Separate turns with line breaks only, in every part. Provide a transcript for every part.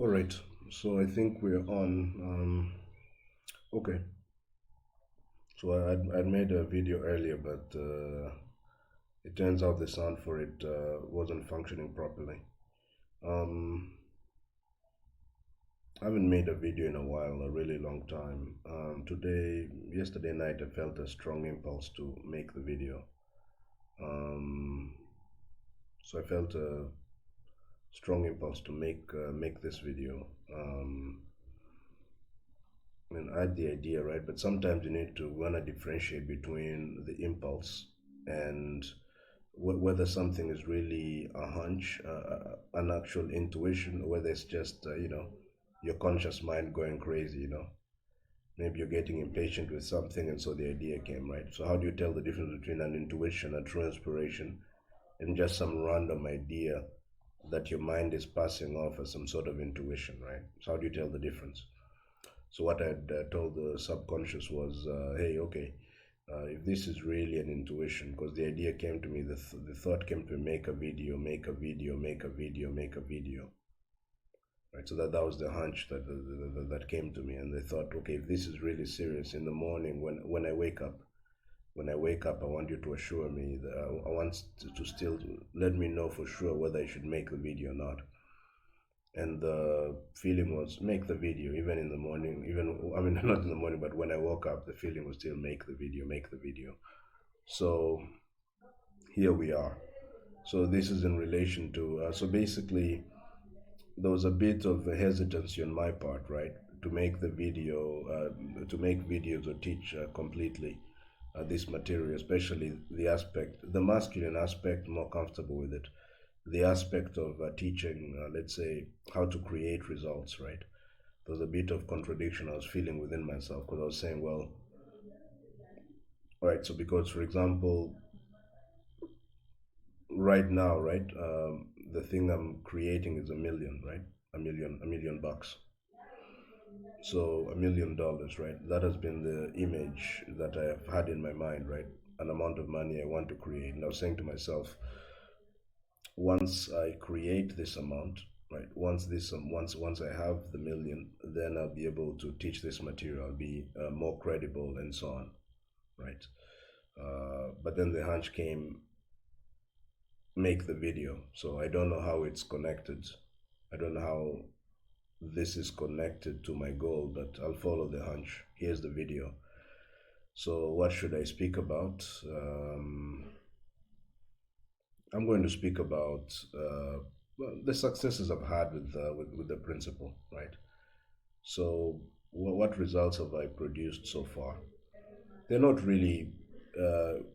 All right, so I think we're on. Okay, so I'd made a video earlier, but it turns out the sound for it wasn't functioning properly. Um, I haven't made a video in a while, a really long time. Yesterday night, I felt a strong impulse to make the video. Um, so I felt a strong impulse to make this video. I mean, I had the idea, right? But sometimes you need to wanna differentiate between the impulse and whether something is really a hunch, an actual intuition, or whether it's just, your conscious mind going crazy, Maybe you're getting impatient with something and so the idea came, right? So how do you tell the difference between an intuition, a true inspiration, and just some random idea that your mind is passing off as some sort of intuition, right? So how do you tell the difference? So what I'd told the subconscious was, hey, okay, if this is really an intuition, because the idea came to me, the thought came to me, make a video, make a video, make a video, make a video, right? So that was the hunch that came to me, and they thought, okay, if this is really serious, in the morning when I wake up, I want you to assure me that I want to still let me know for sure whether I should make the video or not. And the feeling was make the video even in the morning, even I mean not in the morning, but when I woke up, the feeling was still make the video, make the video. So here we are. So this is in relation to so basically there was a bit of a hesitancy on my part, right, to make the video, to make videos or teach completely this material, especially the masculine aspect, more comfortable with it. The aspect of teaching, let's say, how to create results, right? There was a bit of contradiction I was feeling within myself because I was saying, well, all right, so because, for example, right now, right, the thing I'm creating is a million, right? A million bucks. So $1 million, right? That has been the image that I have had in my mind, right? An amount of money I want to create. And I was saying to myself, once I create this amount, right? Once I have the million, then I'll be able to teach this material. I'll be more credible and so on, right? But then the hunch came, make the video. So I don't know how it's connected. I don't know how this is connected to my goal, but I'll follow the hunch. Here's the video. So what should I speak about? I'm going to speak about well, the successes I've had with the principle, right? So what results have I produced so far? They're not really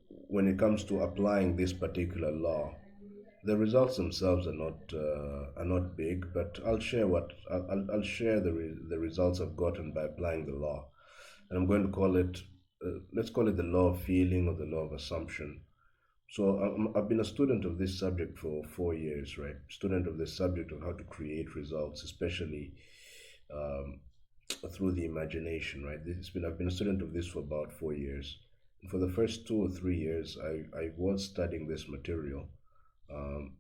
when it comes to applying this particular law. The results themselves are not big, but I'll share the results I've gotten by applying the law, and I'm going to call it let's call it the law of feeling or the law of assumption. So I've been a student of this subject for 4 years, right? Student of this subject of how to create results, especially um, through the imagination, right? I've been a student of this for about 4 years. And for the first 2 or 3 years, I was studying this material,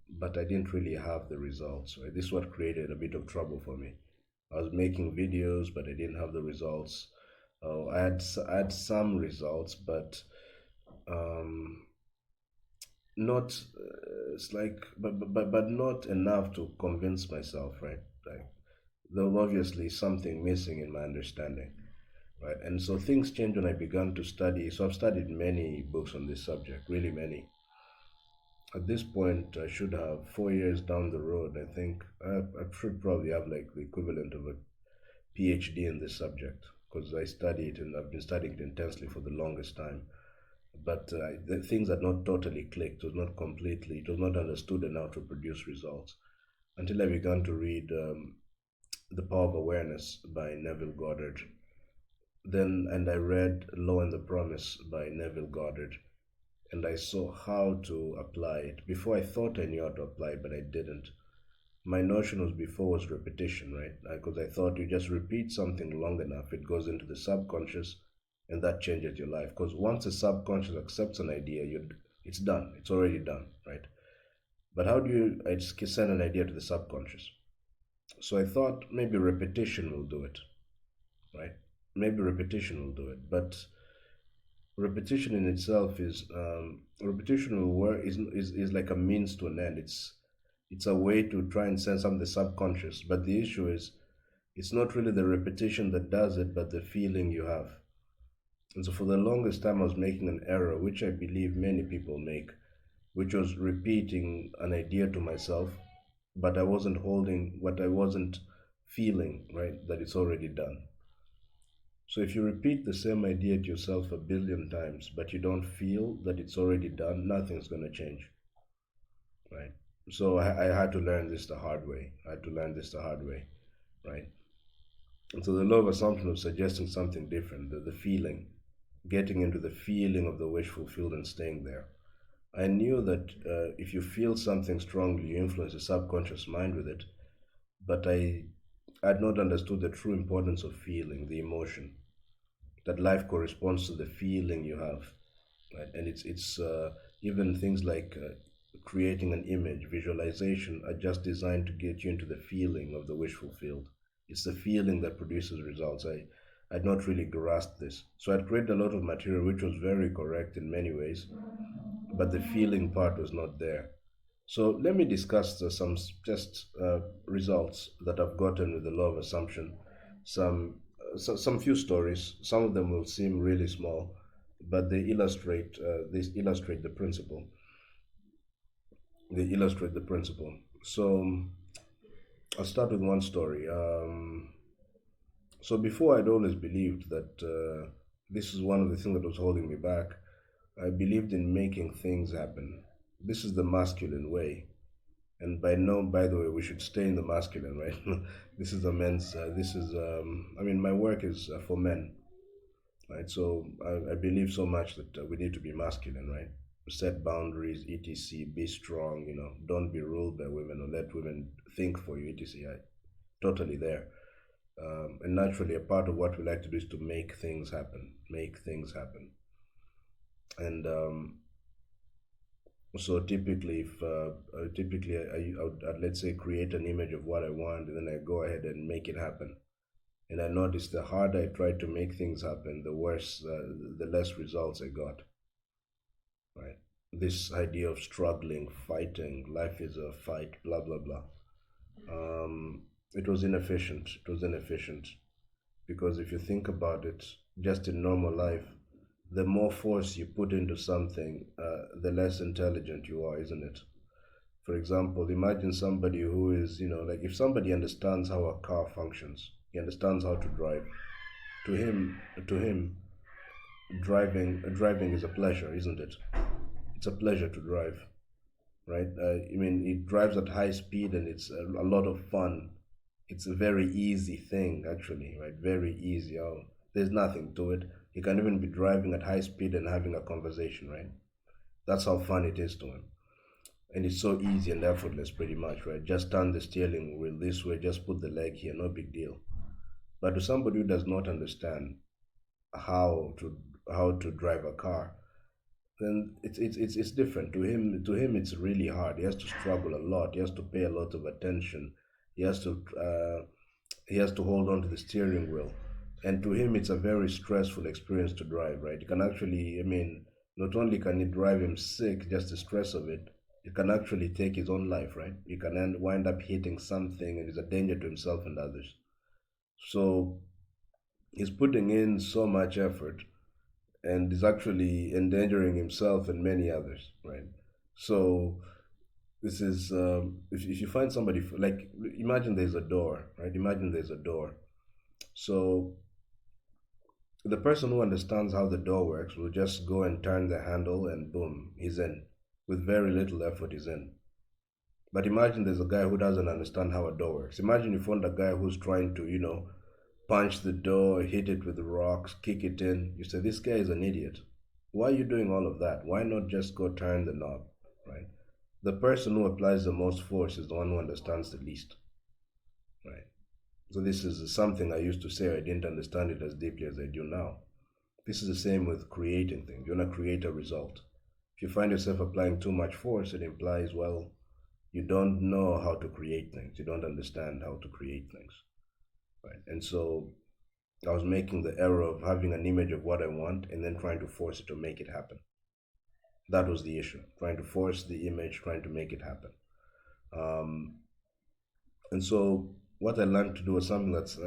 but I didn't really have the results. Right? This is what created a bit of trouble for me. I was making videos, but I didn't have the results. I had some results, but um, not it's like but not enough to convince myself, right? Like there was obviously something missing in my understanding, right? And so things changed when I began to study. So I've studied many books on this subject, really many. At this point, I should have 4 years down the road. I think I should probably have like the equivalent of a PhD in this subject because I study it and I've been studying it intensely for the longest time. But the things had not totally clicked. It was not completely. It was not understood enough to produce results until I began to read The Power of Awareness by Neville Goddard. And I read Law and the Promise by Neville Goddard, and I saw how to apply it. Before I thought I knew how to apply it, but I didn't. My notion was before was repetition, right? Because I thought you just repeat something long enough, it goes into the subconscious, and that changes your life. Because once the subconscious accepts an idea, it's done. It's already done, right? But how do you send an idea to the subconscious? So I thought maybe repetition will do it, right? Maybe repetition will do it, but repetition in itself is repetition will work is like a means to an end. It's a way to try and sense something the subconscious. But the issue is it's not really the repetition that does it, but the feeling you have. And so for the longest time, I was making an error, which I believe many people make, which was repeating an idea to myself, but I wasn't holding what I wasn't feeling, right? That it's already done. So if you repeat the same idea to yourself a billion times, but you don't feel that it's already done, nothing's going to change, right? So I had to learn this the hard way. I had to learn this the hard way, right? And so the law of assumption was suggesting something different, the feeling, getting into the feeling of the wish fulfilled and staying there. I knew that if you feel something strongly, you influence the subconscious mind with it, but I had not understood the true importance of feeling, the emotion, that life corresponds to the feeling you have, right? And it's even things like creating an image, visualization are just designed to get you into the feeling of the wish fulfilled. It's the feeling that produces results. I had not really grasped this, so I'd created a lot of material which was very correct in many ways, but the feeling part was not there. So let me discuss some just results that I've gotten with the law of assumption. Some few stories. Some of them will seem really small, but they illustrate the principle. They illustrate the principle. So I'll start with one story. So before I'd always believed that this is one of the things that was holding me back. I believed in making things happen. This is the masculine way. And by the way, we should stay in the masculine, right? This is a men's. This is. I mean, my work is for men, right? So I believe so much that we need to be masculine, right? Set boundaries, etc. Be strong, Don't be ruled by women or let women think for you, etc. Totally there. And naturally, a part of what we like to do is to make things happen. Make things happen. And so typically, if typically I'd let's say create an image of what I want, and then I go ahead and make it happen. And I noticed the harder I tried to make things happen, the worse, the less results I got. Right? This idea of struggling, fighting, life is a fight, blah blah blah. It was inefficient. It was inefficient because if you think about it, just in normal life, the more force you put into something, the less intelligent you are, isn't it? For example, imagine somebody who is, like if somebody understands how a car functions, he understands how to drive. To him, driving is a pleasure, isn't it? It's a pleasure to drive, right? I mean, it drives at high speed and it's a lot of fun. It's a very easy thing, actually, right? Very easy. Oh, there's nothing to it. You can even be driving at high speed and having a conversation, right? That's how fun it is to him. And it's so easy and effortless, pretty much, right? Just turn the steering wheel this way, just put the leg here, no big deal. But to somebody who does not understand how to how to drive a car, then it's different. To him, it's really hard. He has to struggle a lot. He has to pay a lot of attention. He has to he has to hold on to the steering wheel, and to him it's a very stressful experience to drive, right? It can actually, I mean, not only can it drive him sick, just the stress of it can actually take his own life, right? He can wind up hitting something and is a danger to himself and others. So he's putting in so much effort and is actually endangering himself and many others, right? So this is if you find somebody like, imagine there's a door, right? Imagine there's a door. So the person who understands how the door works will just go and turn the handle and boom, he's in. With very little effort, he's in. But imagine there's a guy who doesn't understand how a door works. Imagine you found a guy who's trying to, punch the door, hit it with rocks, kick it in. You say, this guy is an idiot. Why are you doing all of that? Why not just go turn the knob, right? The person who applies the most force is the one who understands the least, right? So this is something I used to say. I didn't understand it as deeply as I do now. This is the same with creating things. You want to create a result. If you find yourself applying too much force, it implies, well, you don't know how to create things. You don't understand how to create things, right? And so I was making the error of having an image of what I want and then trying to force it to make it happen. That was the issue, trying to force the image, trying to make it happen. Um, and so what I learned to do was something that's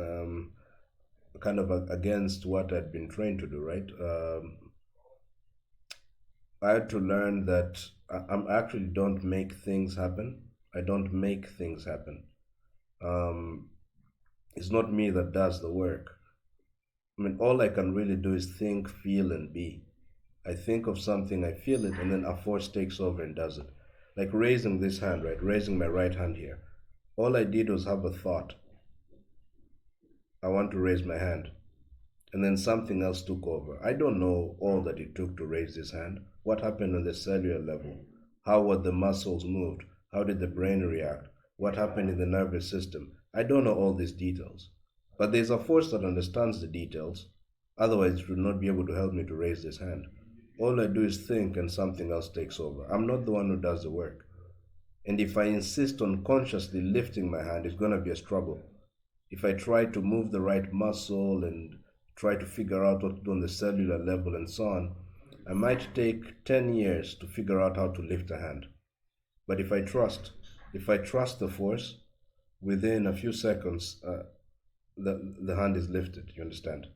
kind of against what I'd been trained to do, right? I had to learn that I actually don't make things happen. I don't make things happen. Um, it's not me that does the work. I mean, all I can really do is think, feel, and be. I think of something, I feel it, and then a force takes over and does it. Like raising this hand, right? Raising my right hand here. All I did was have a thought. I want to raise my hand. And then something else took over. I don't know all that it took to raise this hand. What happened on the cellular level? How were the muscles moved? How did the brain react? What happened in the nervous system? I don't know all these details. But there's a force that understands the details. Otherwise, it would not be able to help me to raise this hand. All I do is think and something else takes over. I'm not the one who does the work. And if I insist on consciously lifting my hand, it's going to be a struggle. If I try to move the right muscle and try to figure out what to do on the cellular level and so on, I might take 10 years to figure out how to lift a hand. But if I trust the force, within a few seconds, the hand is lifted. You understand?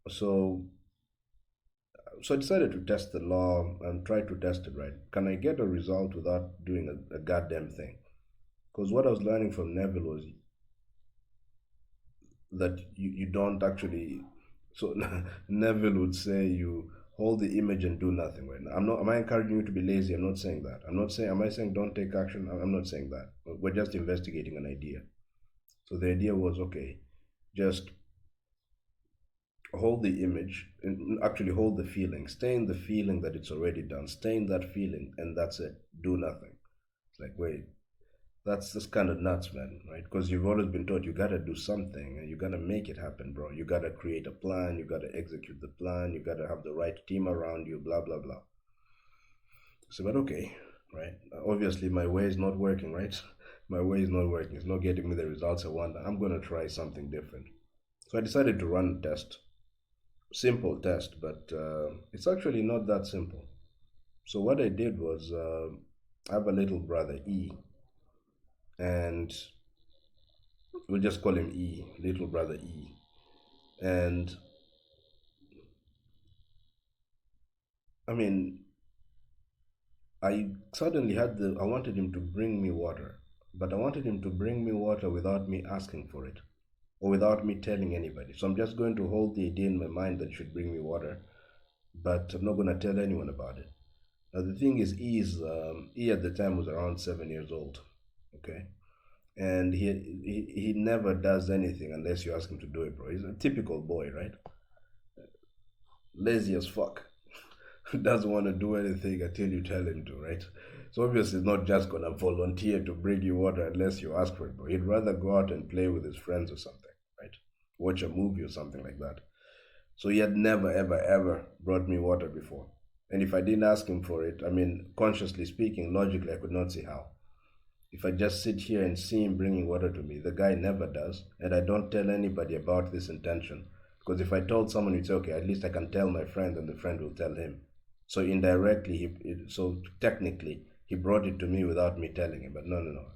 So, so I decided to test the law and try to test it right. Can I get a result without doing a goddamn thing? Because what I was learning from Neville was that you don't actually. So Neville would say you hold the image and do nothing. Right? I'm not. Am I encouraging you to be lazy? I'm not saying that. I'm not saying. Am I saying don't take action? I'm not saying that. We're just investigating an idea. So the idea was okay, just hold the image and actually hold the feeling. Stay in the feeling that it's already done. Stay in that feeling, and that's it. Do nothing. It's like wait, that's just kind of nuts, man, right? Because you've always been taught you gotta do something and you gotta make it happen, bro. You gotta create a plan, you gotta execute the plan, you gotta have the right team around you, blah blah blah. So, but okay, right? Obviously, my way is not working, right? My way is not working. It's not getting me the results I want. I'm gonna try something different. So I decided to run a test. Simple test, but it's actually not that simple. So what I did was I have a little brother E, and we'll just call him E, little brother E. And I mean, I suddenly had I wanted him to bring me water, but I wanted him to bring me water without me asking for it or without me telling anybody. So I'm just going to hold the idea in my mind that he should bring me water, but I'm not going to tell anyone about it. Now, the thing is, E at the time was around 7 years old, okay? And he never does anything unless you ask him to do it, bro. He's a typical boy, right? Lazy as fuck. Doesn't want to do anything until you tell him to, right? So obviously, he's not just gonna volunteer to bring you water unless you ask for it, bro. He'd rather go out and play with his friends or something, right? Watch a movie or something like that. So he had never, ever, ever brought me water before. And if I didn't ask him for it, I mean, consciously speaking, logically, I could not see how. If I just sit here and see him bringing water to me, the guy never does, and I don't tell anybody about this intention. Because if I told someone, it's okay, at least I can tell my friend, and the friend will tell him. So indirectly, so technically, he brought it to me without me telling him. But no, no, no,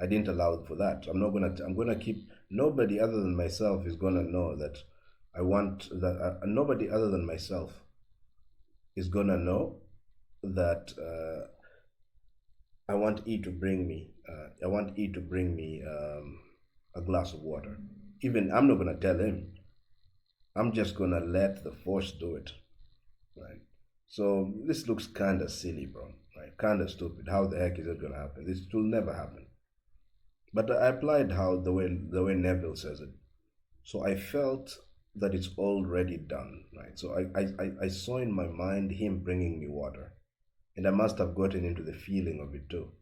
I didn't allow for that. I'm not gonna. I'm gonna keep. Nobody other than myself is gonna know that I want that. Nobody other than myself is gonna know that I want E to bring me. I want E to bring me a glass of water. Even I'm not gonna tell him. I'm just gonna let the force do it, right? So this looks kind of silly, bro. Right? Kind of stupid. How the heck is it gonna happen? This will never happen. But I applied how the way Neville says it. So I felt that it's already done, right? So I saw in my mind him bringing me water, and I must have gotten into the feeling of it too.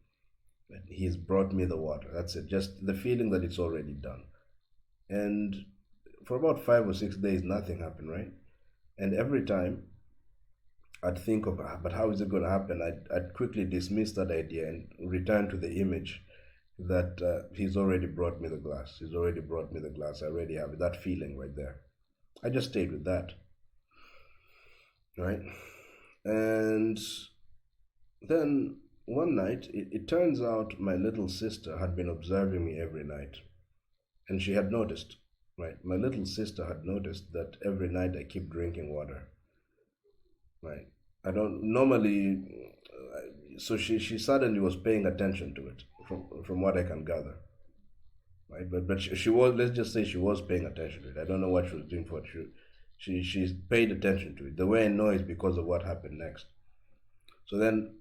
That he's brought me the water. That's it. Just the feeling that it's already done. And for about 5 or 6 days, nothing happened, right? And every time I'd think of, but how is it going to happen? I'd quickly dismiss that idea and return to the image that he's already brought me the glass. He's already brought me the glass. I already have that feeling right there. I just stayed with that, right? And then one night, it turns out my little sister had been observing me every night, and she had noticed, right? My little sister had noticed that every night I keep drinking water, right? I don't normally, so she suddenly was paying attention to it, from what I can gather, right? But she was, let's just say she was paying attention to it. I don't know what she was doing for it. She paid attention to it. The way I know is because of what happened next. So then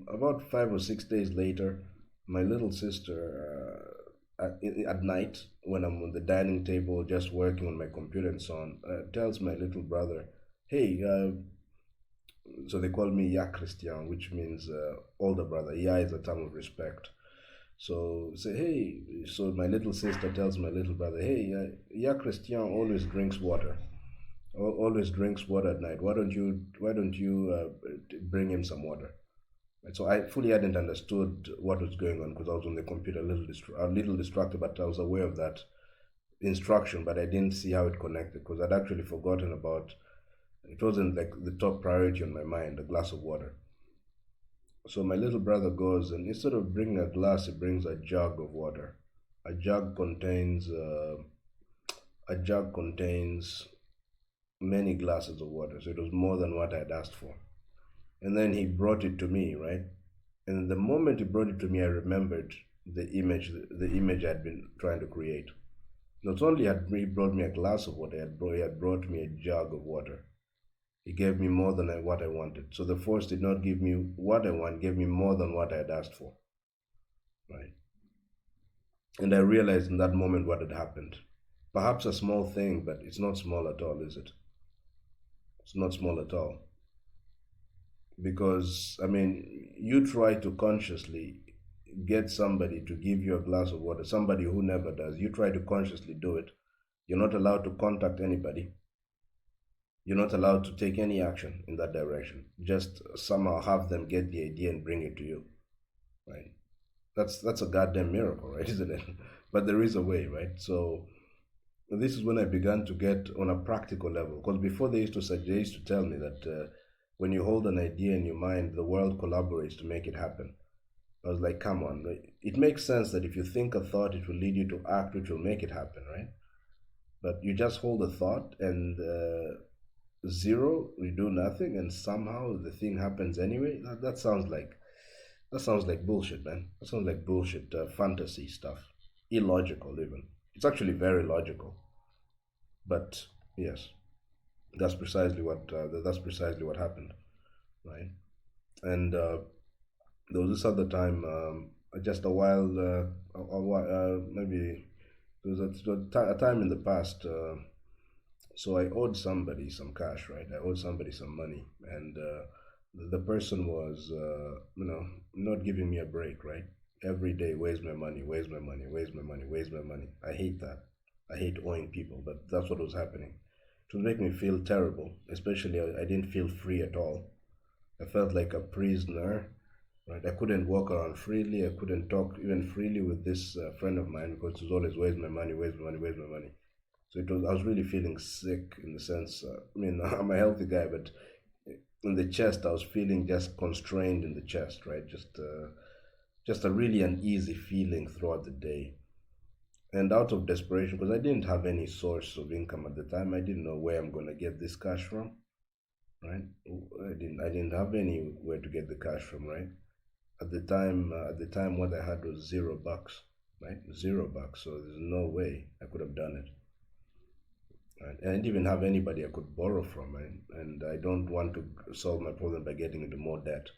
about 5 or 6 days later, my little sister, at night when I'm on the dining table just working on my computer and so on, tells my little brother, "Hey," so they call me Ya Christian, which means older brother. Ya is a term of respect. So say, "Hey," so my little sister tells my little brother, "Hey, Ya Christian always drinks water. Always drinks water at night. Why don't you bring him some water?" And so I fully hadn't understood what was going on because I was on the computer a little distracted, but I was aware of that instruction, but I didn't see how it connected because I'd actually forgotten about it. Wasn't like the top priority on my mind, a glass of water. So my little brother goes and instead of bringing a glass, he brings a jug of water. A jug contains a jug contains many glasses of water, so it was more than what I had asked for. And then he brought it to me, right? And the moment he brought it to me, I remembered the image I had been trying to create. Not only had he brought me a glass of water, he had brought me a jug of water. He gave me more than what I wanted. So the force did not give me what I want, gave me more than what I had asked for, right? And I realized in that moment what had happened. Perhaps a small thing, but it's not small at all, is it? It's not small at all. Because, I mean, you try to consciously get somebody to give you a glass of water, somebody who never does. You try to consciously do it. You're not allowed to contact anybody. You're not allowed to take any action in that direction. Just somehow have them get the idea and bring it to you, right? That's a goddamn miracle, right? Isn't it? But there is a way, right? So this is when I began to get on a practical level. Because before they used to tell me that when you hold an idea in your mind, the world collaborates to make it happen. I was like, come on, right? It makes sense that if you think a thought, it will lead you to act, which will make it happen, right? But you just hold a thought and zero, you do nothing, and somehow the thing happens anyway. That sounds like bullshit, man. That sounds like bullshit, fantasy stuff, illogical even. It's actually very logical, but yes, that's precisely what happened, right? And there was this other time, just a while, maybe there was a time in the past. So I owed somebody some cash, right? I owed somebody some money, and the person was, not giving me a break, right? Every day, where's my money? Where's my money? Where's my money? Where's my money? I hate that. I hate owing people, but that's what was happening. It would make me feel terrible, especially I didn't feel free at all. I felt like a prisoner, right? I couldn't walk around freely. I couldn't talk even freely with this friend of mine because it was always, where's my money? Where's my money? Where's my money? So I was really feeling sick in the sense, I mean, I'm a healthy guy, but in the chest, I was feeling just constrained in the chest, right? Just a really uneasy feeling throughout the day. And out of desperation, because I didn't have any source of income at the time, I didn't know where I'm going to get this cash from, right? I didn't have anywhere to get the cash from, right? At the time, what I had was $0, right? $0. So there's no way I could have done it. Right? And I didn't even have anybody I could borrow from, and I don't want to solve my problem by getting into more debt.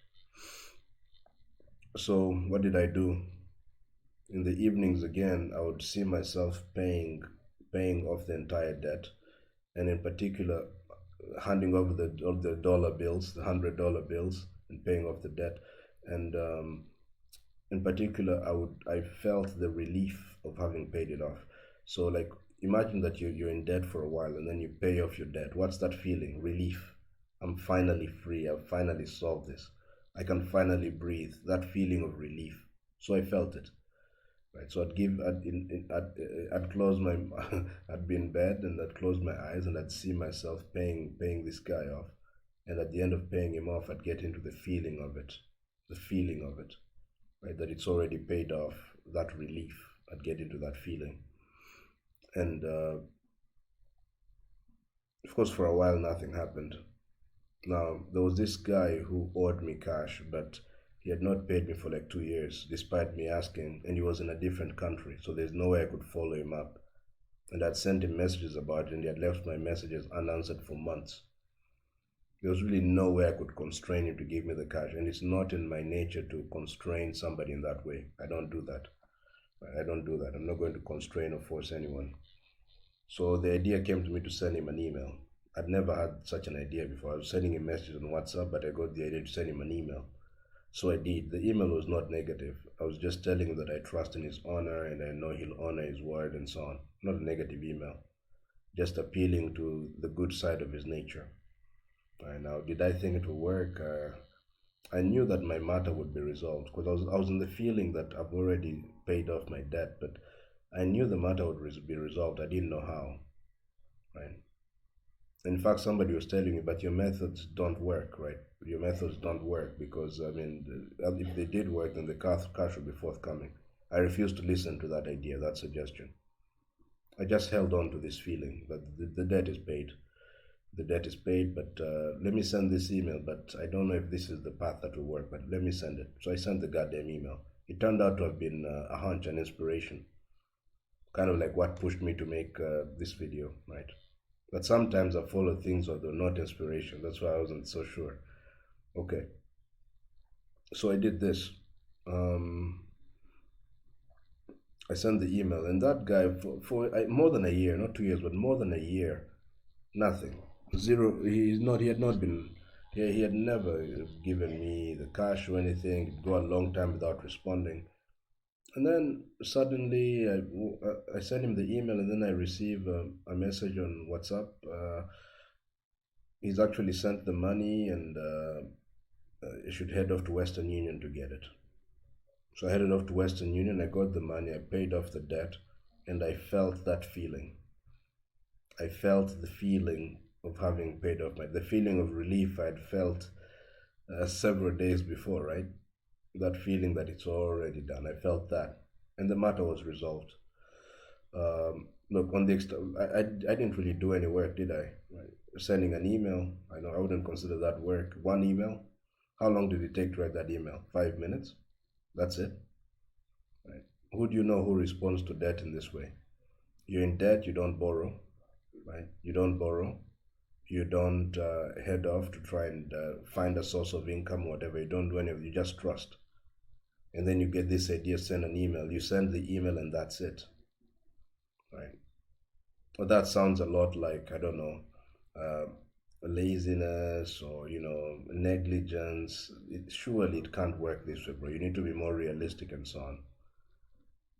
So what did I do? In the evenings again, I would see myself paying off the entire debt, and in particular, handing over the dollar bills, the $100 bills, and paying off the debt. And in particular, I felt the relief of having paid it off. So imagine that you're in debt for a while and then you pay off your debt. What's that feeling? Relief. I'm finally free. I've finally solved this. I can finally breathe. That feeling of relief. So I felt it. Right. So I'd close my, I'd be in bed and I'd close my eyes and I'd see myself paying this guy off. And at the end of paying him off, I'd get into the feeling of it. The feeling of it. Right. That it's already paid off. That relief. I'd get into that feeling. And of course, for a while, nothing happened. Now, there was this guy who owed me cash, but he had not paid me for like 2 years, despite me asking, and he was in a different country, so there's no way I could follow him up. And I'd sent him messages about it, and he had left my messages unanswered for months. There was really no way I could constrain him to give me the cash, and it's not in my nature to constrain somebody in that way. I don't do that. I don't do that. I'm not going to constrain or force anyone. So the idea came to me to send him an email. I'd never had such an idea before. I was sending him messages on WhatsApp, but I got the idea to send him an email. So I did. The email was not negative. I was just telling him that I trust in his honor and I know he'll honor his word and so on. Not a negative email. Just appealing to the good side of his nature. Now, did I think it would work? I knew that my matter would be resolved because I was in the feeling that I've already paid off my debt, but I knew the matter would be resolved. I didn't know how. Right? In fact, somebody was telling me, but your methods don't work, right? Your methods don't work because, I mean, if they did work, then the cash would be forthcoming. I refused to listen to that idea, that suggestion. I just held on to this feeling that the debt is paid. The debt is paid, but let me send this email, but I don't know if this is the path that will work, but let me send it. So I sent the goddamn email. It turned out to have been a hunch, an inspiration. Kind of like what pushed me to make this video, right? But sometimes I follow things although not inspiration. That's why I wasn't so sure. Okay. So I did this. I sent the email, and that guy for more than a year, not 2 years, but more than a year, nothing, zero. He had not been. He had never given me the cash or anything. It'd go a long time without responding. And then suddenly I sent him the email, and then I receive a message on WhatsApp. He's actually sent the money, and he should head off to Western Union to get it. So I headed off to Western Union. I got the money. I paid off the debt, and I felt that feeling. I felt the feeling of having paid off the feeling of relief I had felt several days before, right? That feeling that it's already done. I felt that, and the matter was resolved. Look, on the I didn't really do any work, did I? Right. Sending an email, I know I wouldn't consider that work. One email, how long did it take to write that email? 5 minutes. That's it. Right. Who do you know who responds to debt in this way? You're in debt, you don't borrow, right? You don't borrow. You don't head off to try and find a source of income, whatever. You don't do any of it. You just trust. And then you get this idea, send an email. You send the email and that's it, right? Well, that sounds a lot like, I don't know, laziness or, negligence. Surely it can't work this way, bro. You need to be more realistic and so on.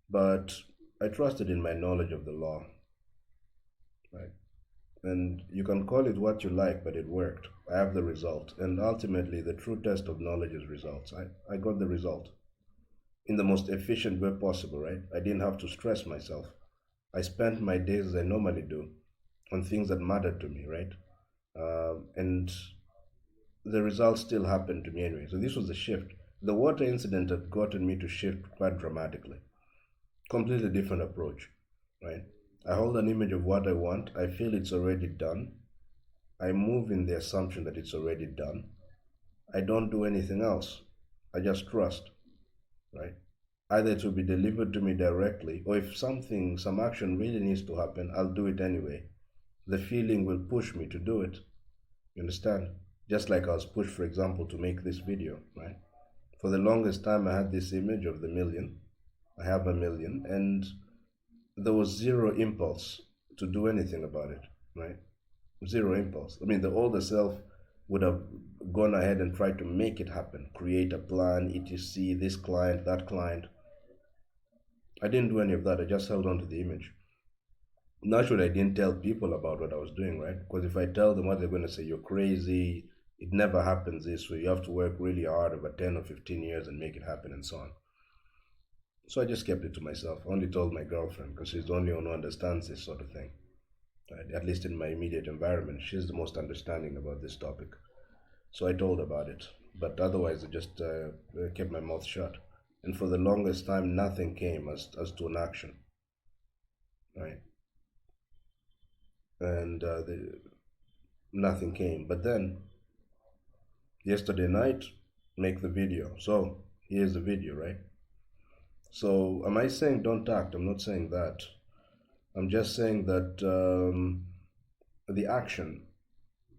But I trusted in my knowledge of the law, right? And you can call it what you like, but it worked. I have the result. And ultimately, the true test of knowledge is results. I got the result in the most efficient way possible, right? I didn't have to stress myself. I spent my days as I normally do on things that mattered to me, right? And the results still happened to me anyway. So this was a shift. The water incident had gotten me to shift quite dramatically. Completely different approach, right? I hold an image of what I want. I feel it's already done. I move in the assumption that it's already done. I don't do anything else. I just trust, right? Either it will be delivered to me directly, or if some action really needs to happen, I'll do it anyway. The feeling will push me to do it. You understand? Just like I was pushed, for example, to make this video, right? For the longest time, I had this image of the million. I have a million, and there was zero impulse to do anything about it, right? Zero impulse. I mean, the older self would have gone ahead and tried to make it happen, create a plan, etc., this client, that client. I didn't do any of that. I just held on to the image. Naturally, I didn't tell people about what I was doing, right? Because if I tell them what, they're going to say, you're crazy, It never happens this way. You have to work really hard over 10 or 15 years and make it happen and so on. So I just kept it to myself. I only told my girlfriend because she's the only one who understands this sort of thing. Right? At least in my immediate environment, she's the most understanding about this topic. So I told about it. But otherwise, I just kept my mouth shut. And for the longest time, nothing came as to an action. Right? And nothing came. But then, yesterday night, make the video. So here's the video, right? So am I saying don't act? I'm not saying that. I'm just saying that the action,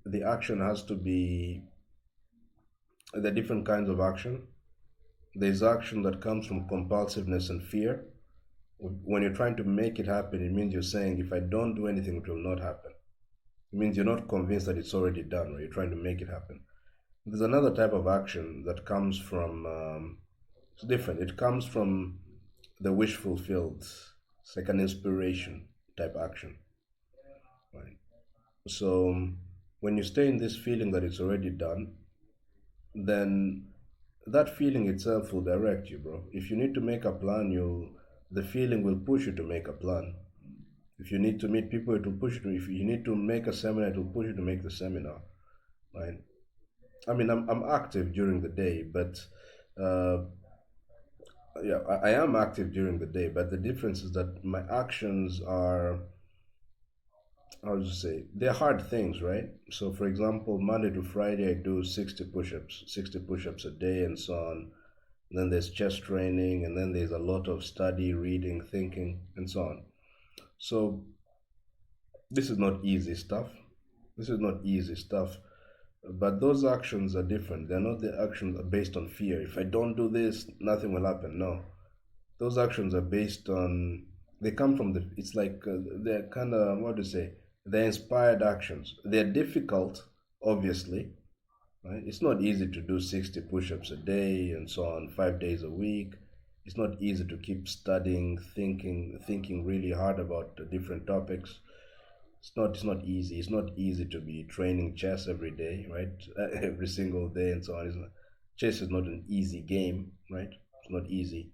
the action has to be the different kinds of action. There's action that comes from compulsiveness and fear. When you're trying to make it happen, it means you're saying, if I don't do anything, it will not happen. It means you're not convinced that it's already done, or you're trying to make it happen. There's another type of action that comes from, it's different. It comes from the wish fulfilled. It's like an inspiration type action, right? So when you stay in this feeling that it's already done, then that feeling itself will direct you, bro. If you need to make a plan, the feeling will push you to make a plan. If you need to meet people, it will push you to. If you need to make a seminar, it will push you to make the seminar, right? I mean, I'm active during the day, but uh, yeah, I am active during the day. But the difference is that my actions are, how to say, they're hard things, right? So, for example, Monday to Friday, I do 60 push-ups a day, and so on. And then there's chest training, and then there's a lot of study, reading, thinking, and so on. So, this is not easy stuff. This is not easy stuff. But those actions are different. They're not the actions based on fear. If I don't do this, nothing will happen. No, those actions are based on. They come from the. It's like they're kind of what to say. They're inspired actions. They're difficult, obviously. Right? It's not easy to do 60 push-ups a day and so on, 5 days a week. It's not easy to keep studying, thinking really hard about different topics. It's not easy. It's not easy to be training chess every day, right? Every single day and so on. Chess is not an easy game, right? It's not easy.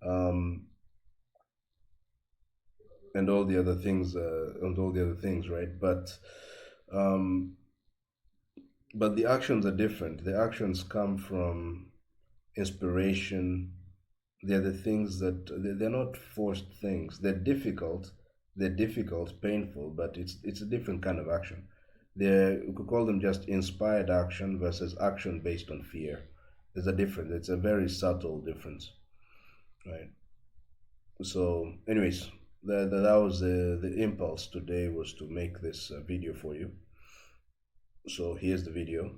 Um, and all the other things, right? Um, but the actions are different. The actions come from inspiration. They're the things that they're not forced things. They're difficult, painful, but it's a different kind of action. We could call them just inspired action versus action based on fear. There's a difference. It's a very subtle difference, right? So, anyways, that was the impulse today, was to make this video for you. So here's the video.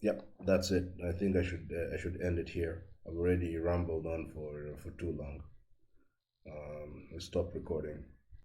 Yep, that's it. I think I should end it here. I've already rambled on for too long. Let's stop recording.